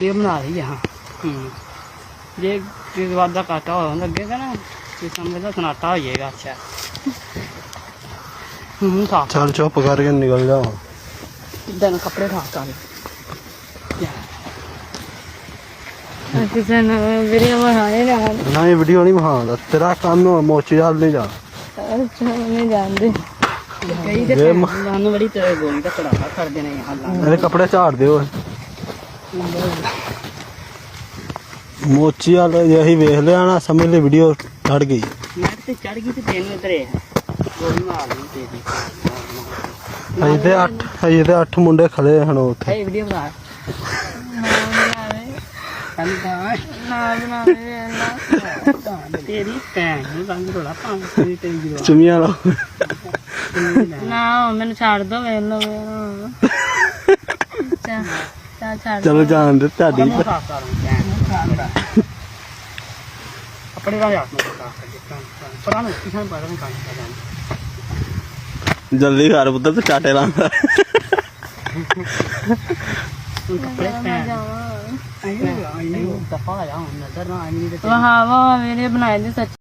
ये बना रही है। हाँ ये वादा काटा हो लगेगा ना ये समझ लो सनाटा हो जाएगा। अच्छा था चल चुप करके निकल जाओ। दिन कपड़े खा कर ਕਿਸੇ ਨੂੰ ਵੀਡੀਓ ਬਣਾਉਣੀ ਨਾ ना ये वीडियो नहीं बना तेरा काम है मोची डाल नहीं जा ਅੱਛਾ ਨਹੀਂ ਜਾਣਦੇ कई दे लान बड़ी तेरे गोली का कड़ाका कर देने यहाँ लान मेरे कपड़े झाड़ दे मोची वाल यही वेख लिया ना समझ ले वीडियो चढ़ गई मैं ते चढ़ गई ते तेन इधर गोली मार दी तेरी अजे ते 8 मुंडे खड़े हन उत्थे ए वीडियो बना कल का ਨਾ ਬਣਾਵੇ तेरी भैन नु रंग रोला पांच तेरी तेरी चुमिया लो ਨਾ ਮੈਨੂੰ ਛੱਡ ਦੋ ਵੇਖ ਲਓ ਅੱਛਾ ਚਾ ਛੱਡ चलो जान दे ਤੁਹਾਡੀ कपड़े का याद मत कर पुराना किसान पर नहीं काम कर जल्दी कर पुत्र तो चाटे लांदा कपड़े पहन ਜਾਵਾਂ आई दफा आया नजर ना आई नहीं ਵਾਹ ਵਾਹ ਵੀਡੀਓ ਬਣਾਏ ਦੀ ਸੱਚ